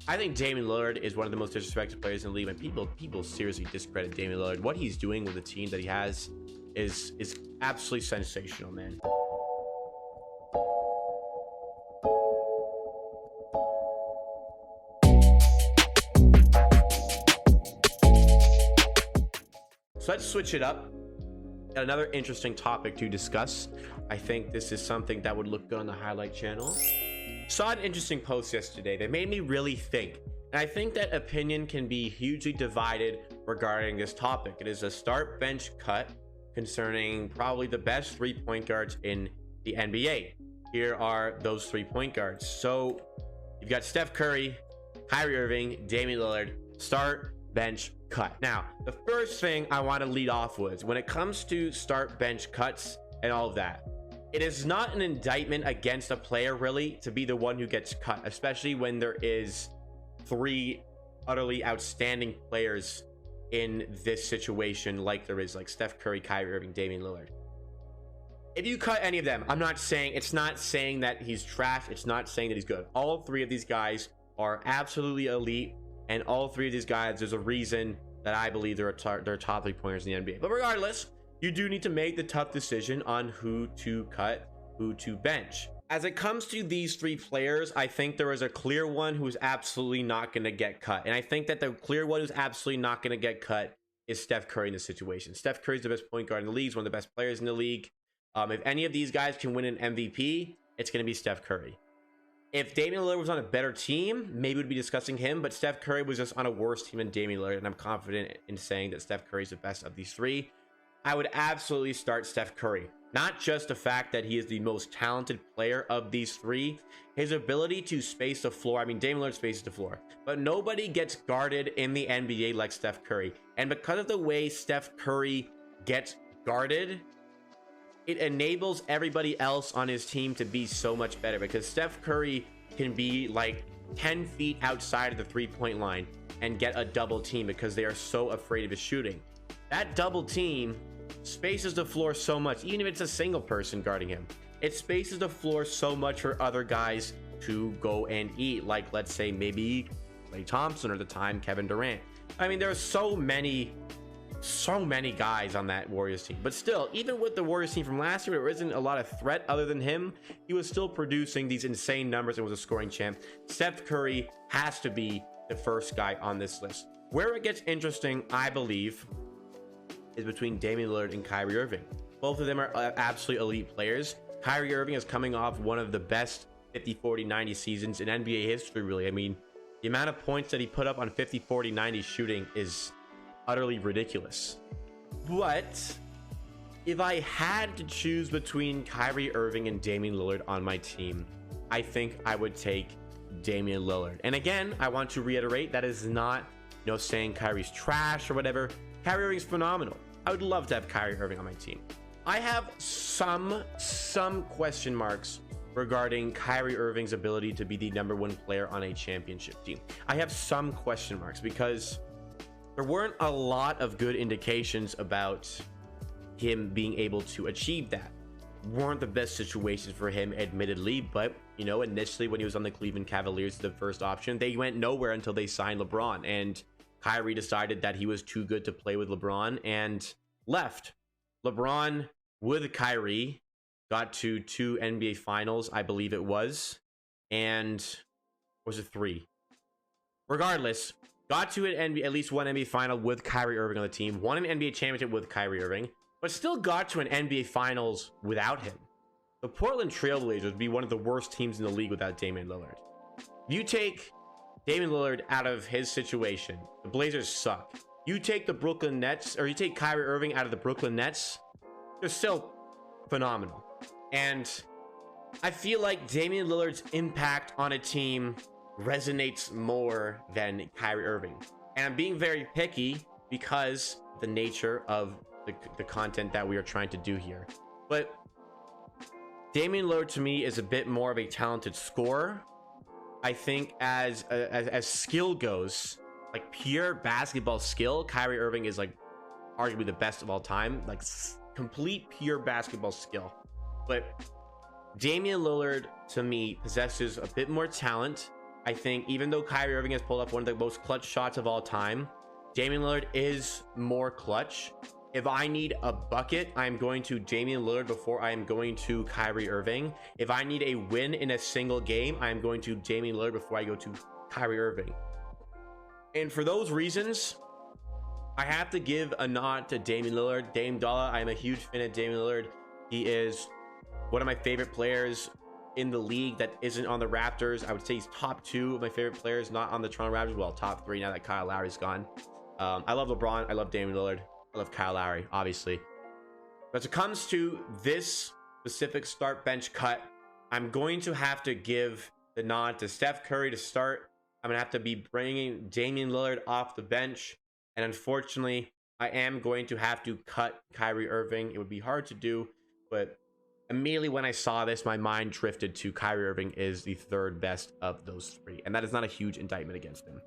I think Damian Lillard is one of the most disrespected players in the league, and people seriously discredit Damian Lillard. What he's doing with the team that he has is absolutely sensational, man. So let's switch it up. Got another interesting topic to discuss. I think this is something that would look good on the highlight channel. Saw an interesting post yesterday that made me really think, and I think that opinion can be hugely divided regarding this topic. It is a start bench cut concerning probably the best 3-point guards in the NBA. Here are those 3-point guards. So you've got Steph Curry, Kyrie Irving, Damian Lillard. Start bench cut. Now, the first thing I want to lead off with, when it comes to start bench cuts and all of that, it is not an indictment against a player really to be the one who gets cut, especially when there is 3 utterly outstanding players in this situation, like there is like Steph Curry, Kyrie Irving, Damian Lillard. If you cut any of them, I'm not saying, it's not saying that he's trash, it's not saying that he's good. All 3 of these guys are absolutely elite, and all 3 of these guys, there's a reason that I believe they're top 3 pointers in the NBA. But regardless, you do need to make the tough decision on who to cut, who to bench. As it comes to these 3 players, I think there is a clear one who's absolutely not going to get cut. And I think that the clear one who's absolutely not going to get cut is Steph Curry in this situation. Steph Curry is the best point guard in the league. He's one of the best players in the league. If any of these guys can win an MVP, it's going to be Steph Curry. If Damian Lillard was on a better team, maybe we'd be discussing him, but Steph Curry was just on a worse team than Damian Lillard, and I'm confident in saying that Steph Curry is the best of these 3. I would absolutely start Steph Curry. Not just the fact that he is the most talented player of these 3, his ability to space the floor. I mean, Damian Lillard spaces the floor, but nobody gets guarded in the NBA like Steph Curry. And because of the way Steph Curry gets guarded, it enables everybody else on his team to be so much better, because Steph Curry can be like 10 feet outside of the 3-point line and get a double team because they are so afraid of his shooting. That double team spaces the floor so much, even if it's a single person guarding him. It spaces the floor so much for other guys to go and eat, like let's say maybe Klay Thompson, or the time Kevin Durant. I mean, there are so many guys on that Warriors team, but still, even with the Warriors team from last year, there isn't a lot of threat other than him. He was still producing these insane numbers and was a scoring champ. Steph Curry has to be the first guy on this list. Where it gets interesting, I believe, is between Damian Lillard and Kyrie Irving. Both of them are absolutely elite players. Kyrie Irving is coming off one of the best 50, 40, 90 seasons in NBA history, really. I mean, the amount of points that he put up on 50, 40, 90 shooting is utterly ridiculous. But if I had to choose between Kyrie Irving and Damian Lillard on my team, I think I would take Damian Lillard. And again, I want to reiterate, that is not, saying Kyrie's trash or whatever. Kyrie Irving's phenomenal. I would love to have Kyrie Irving on my team. I have some question marks regarding Kyrie Irving's ability to be the #1 player on a championship team. I have some question marks because there weren't a lot of good indications about him being able to achieve that. Weren't the best situations for him, admittedly, but initially when he was on the Cleveland Cavaliers, the first option, they went nowhere until they signed LeBron, and Kyrie decided that he was too good to play with LeBron and left. LeBron with Kyrie got to 2 NBA finals, I believe it was, and was it 3? Regardless, got to at least 1 NBA final with Kyrie Irving on the team, won an NBA championship with Kyrie Irving, but still got to an NBA finals without him. The Portland Trailblazers would be one of the worst teams in the league without Damian Lillard. If you take Damian Lillard out of his situation, the Blazers suck. You take the Brooklyn Nets, or you take Kyrie Irving out of the Brooklyn Nets, they're still phenomenal. And I feel like Damian Lillard's impact on a team resonates more than Kyrie Irving. And I'm being very picky because the nature of the content that we are trying to do here. But Damian Lillard to me is a bit more of a talented scorer. I think as skill goes, like pure basketball skill, Kyrie Irving is like arguably the best of all time, like complete pure basketball skill. But Damian Lillard to me possesses a bit more talent. I think even though Kyrie Irving has pulled up one of the most clutch shots of all time, Damian Lillard is more clutch. If I need a bucket, I'm going to Damian Lillard before I am going to Kyrie Irving. If I need a win in a single game, I am going to Damian Lillard before I go to Kyrie Irving. And for those reasons, I have to give a nod to Damian Lillard. Dame Dollar, I am a huge fan of Damian Lillard. He is one of my favorite players in the league that isn't on the Raptors. I would say he's top 2 of my favorite players, not on the Toronto Raptors. Well, top 3 now that Kyle Lowry's gone. I love LeBron. I love Damian Lillard. I love Kyle Lowry, obviously. But as it comes to this specific start bench cut, I'm going to have to give the nod to Steph Curry to start. I'm going to have to be bringing Damian Lillard off the bench. And unfortunately, I am going to have to cut Kyrie Irving. It would be hard to do, but immediately when I saw this, my mind drifted to Kyrie Irving is the 3rd best of those 3. And that is not a huge indictment against him.